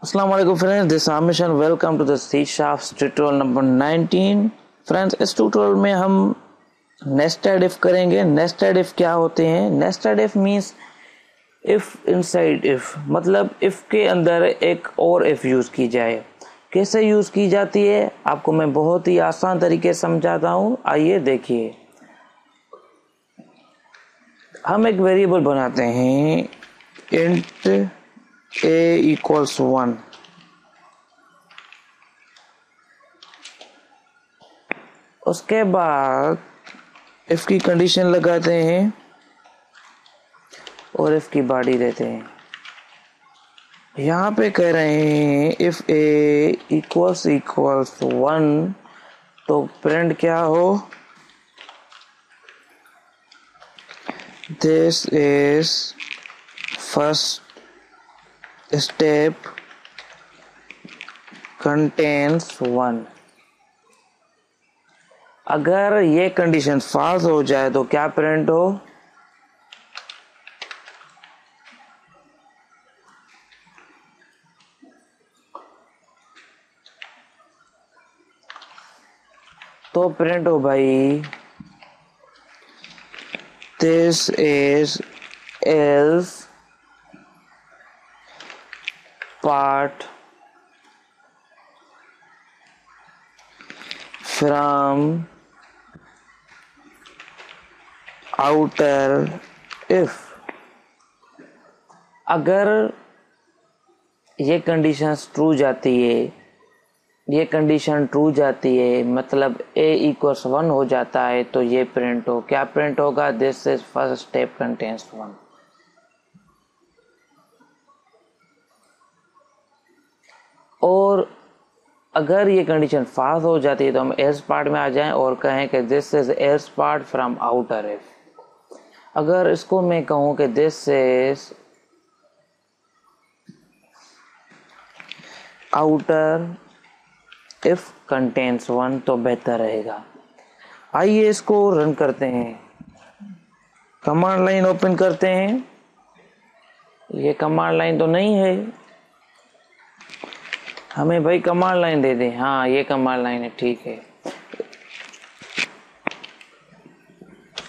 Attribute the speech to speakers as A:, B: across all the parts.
A: अस्सलाम वालेकुम friends, this Aamish and welcome to the C शाफ्ट ट्यूटोरियल नंबर 19। फ्रेंड्स, इस ट्यूटोरियल में हम नेस्टेड इफ करेंगे। नेस्टेड इफ क्या होते हैं? Nested if means if inside if, मतलब इफ के अंदर एक और इफ यूज की जाए। कैसे यूज की जाती है आपको मैं बहुत ही आसान तरीके से समझाता हूँ। आइए देखिए। हम एक वेरिएबल बनाते हैं इंट a equals 1। उसके बाद इफ की कंडीशन लगाते हैं और इफ की बॉडी देते हैं। यहाँ पे कह रहे हैं इफ a इक्वल्स 1 तो प्रिंट क्या हो, this is first step contains 1। अगर ये कंडीशन फॉल्स हो जाए तो क्या प्रिंट हो, तो प्रिंट हो भाई this is else part from outer if. अगर ये कंडीशन ट्रू जाती है, ये कंडीशन ट्रू जाती है मतलब a इक्वल्स 1 हो जाता है तो ये प्रिंट हो, क्या प्रिंट होगा, this is first step contains 1। और अगर ये कंडीशन फॉल्स हो जाती है तो हम एल्स पार्ट में आ जाएं और कहें कि this is else part from outer if. अगर इसको मैं कहूं कि this is outer if contains 1 तो बेहतर रहेगा। आइए इसको रन करते हैं। कमांड लाइन ओपन करते हैं। ये कमांड लाइन तो नहीं है, हमें भाई कमांड लाइन दे दें। हाँ, ये कमांड लाइन है, ठीक है।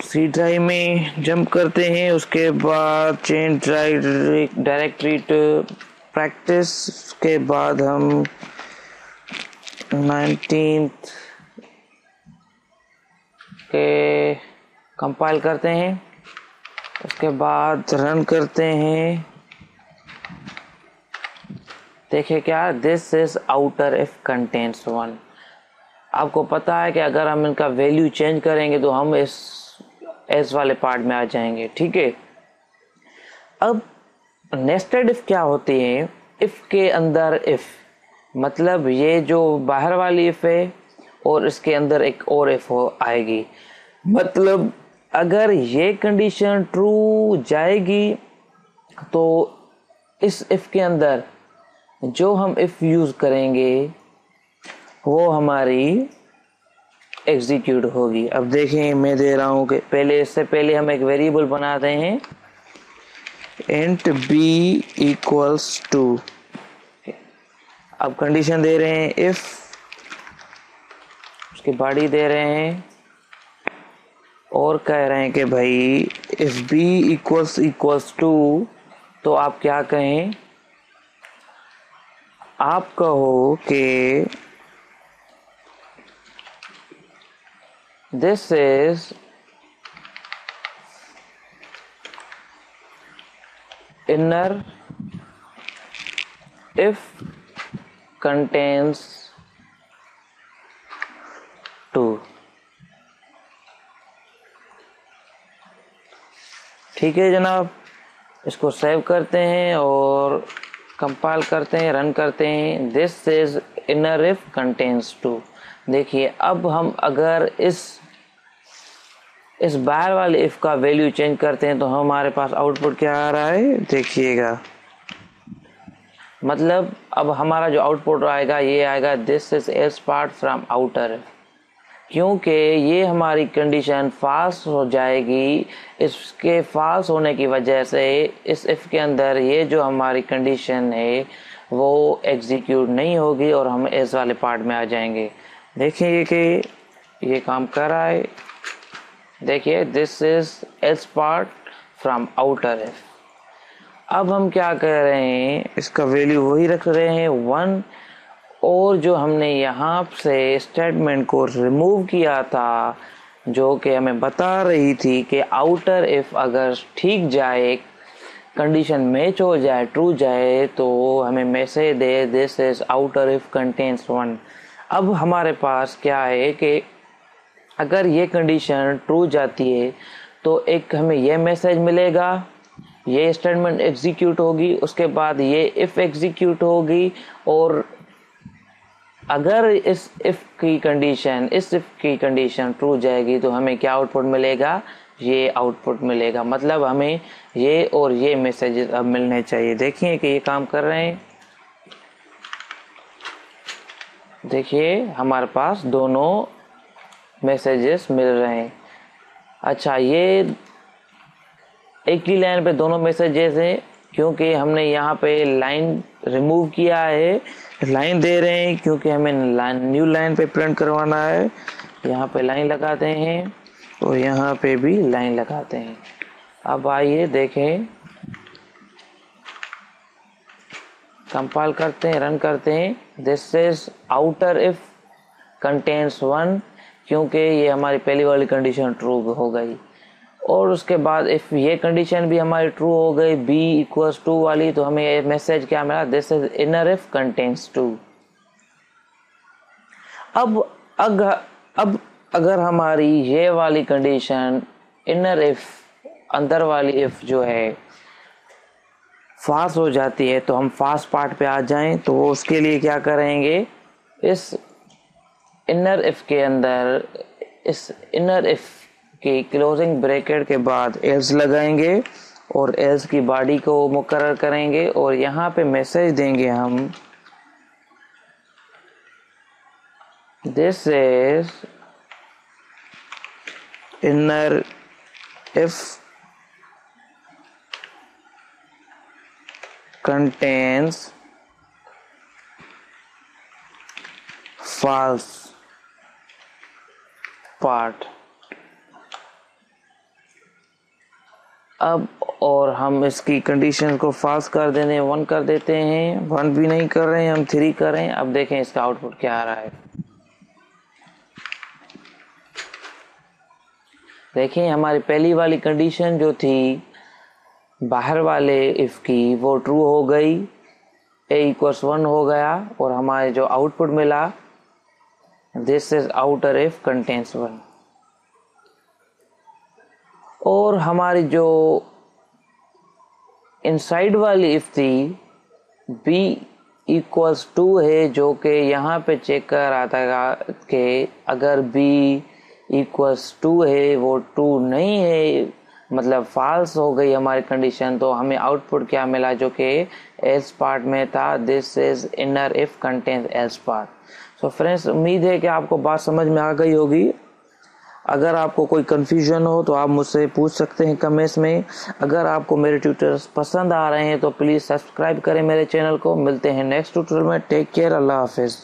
A: सी ड्राइव में जंप करते हैं। उसके बाद चेंज डायरेक्टरी टू प्रैक्टिस के बाद हम 19th के कंपाइल करते हैं। उसके बाद रन करते हैं। देखिए क्या, this is outer if contains 1। आपको पता है कि अगर हम इनका वैल्यू चेंज करेंगे तो हम इस वाले पार्ट में आ जाएंगे, ठीक है। अब नेस्टेड इफ क्या होती है? इफ के अंदर इफ, मतलब ये जो बाहर वाली इफ है और इसके अंदर एक और इफ हो आएगी। मतलब अगर ये कंडीशन ट्रू जाएगी तो इस इफ के अंदर जो हम इफ यूज करेंगे वो हमारी एग्जीक्यूट होगी। अब देखें, मैं दे रहा हूं कि इससे पहले हम एक वेरिएबल बनाते हैं इंट b इक्वल्स 2। अब कंडीशन दे रहे हैं इफ, उसकी बॉडी दे रहे हैं और कह रहे हैं कि भाई इफ b इक्वल्स 2 तो आप क्या कहें, आप कहो कि this is inner if contains 2। ठीक है जनाब, इसको सेव करते हैं और कंपाइल करते हैं, रन करते हैं। This is inner if contains 2। देखिए अब हम अगर इस बाहर वाले इफ का वैल्यू चेंज करते हैं तो हमारे पास आउटपुट क्या आ रहा है, देखिएगा। मतलब अब हमारा जो आउटपुट आएगा ये आएगा this is else part from outer, क्योंकि ये हमारी कंडीशन फॉल्स हो जाएगी। इसके फॉल्स होने की वजह से इस इफ के अंदर ये जो हमारी कंडीशन है वो एग्जीक्यूट नहीं होगी और हम एल्स वाले पार्ट में आ जाएंगे। देखिए कि ये काम कर रहा है। देखिए this is else part from outer if. अब हम क्या कर रहे हैं, इसका वैल्यू वही रख रहे हैं 1, और जो हमने यहाँ से स्टेटमेंट को रिमूव किया था जो कि हमें बता रही थी कि आउटर इफ अगर ठीक जाए, कंडीशन मैच हो जाए, ट्रू जाए, तो हमें message they this is outer if contains 1। अब हमारे पास क्या है कि अगर ये कंडीशन ट्रू जाती है तो एक हमें ये मैसेज मिलेगा, ये स्टेटमेंट एग्जीक्यूट होगी, उसके बाद ये इफ एग्जीक्यूट होगी, और अगर इस इफ की कंडीशन ट्रू जाएगी तो हमें क्या आउटपुट मिलेगा, ये आउटपुट मिलेगा। मतलब हमें ये और ये मैसेजेस अब मिलने चाहिए। देखिए कि ये काम कर रहे हैं। देखिए हमारे पास दोनों मैसेजेस मिल रहे हैं। अच्छा, ये एक ही लाइन पे दोनों मैसेजेस हैं क्योंकि हमने यहाँ पे लाइन रिमूव किया है, लाइन दे रहे हैं क्योंकि हमें न्यू लाइन पे प्रिंट करवाना है। यहाँ पे लाइन लगाते हैं और यहाँ पे भी लाइन लगाते हैं। अब आइए देखें, कंपाइल करते हैं, रन करते हैं। This is outer if contains 1, क्योंकि ये हमारी पहली वाली कंडीशन ट्रू हो गई। और उसके बाद इफ ये कंडीशन भी हमारी ट्रू हो गई, b = 2 वाली, तो हमें ये मैसेज क्या मिला, this is inner if contains 2। अब अगर हमारी ये वाली कंडीशन इनर इफ, अंदर वाली इफ जो है फास्ट हो जाती है, तो हम फास्ट पार्ट पे आ जाएं। तो उसके लिए क्या करेंगे, इस इनर इफ के अंदर, इस इनर इफ की क्लोजिंग ब्रैकेट के बाद एल्स लगाएंगे और एल्स की बॉडी को मुकर्रर करेंगे और यहाँ पे मैसेज देंगे हम, this is inner if contains false part। अब और हम इसकी कंडीशन को फाल्स कर देने 1 कर देते हैं, 1 भी नहीं कर रहे हैं हम, 3 कर रहे हैं। अब देखें इसका आउटपुट क्या आ रहा है। देखें हमारी पहली वाली कंडीशन जो थी बाहर वाले इफ की, वो ट्रू हो गई, a = 1 हो गया, और हमारे जो आउटपुट मिला, this is outer if contains 1। और हमारी जो इनसाइड वाली इफ थी b = 2 है, जो कि यहाँ पे चेक कर रहा था कि अगर b = 2 है, वो ट्रू नहीं है, मतलब फॉल्स हो गई हमारी कंडीशन, तो हमें आउटपुट क्या मिला जो कि एल्स पार्ट में था, this is inner if contains else part. So friends, उम्मीद है कि आपको बात समझ में आ गई होगी। अगर आपको कोई कन्फ्यूजन हो तो आप मुझसे पूछ सकते हैं कमेंट्स में। अगर आपको मेरे ट्यूटोरियल्स पसंद आ रहे हैं तो प्लीज़ सब्सक्राइब करें मेरे चैनल को। मिलते हैं नेक्स्ट ट्यूटोरियल में। टेक केयर, अल्लाह हाफिज़।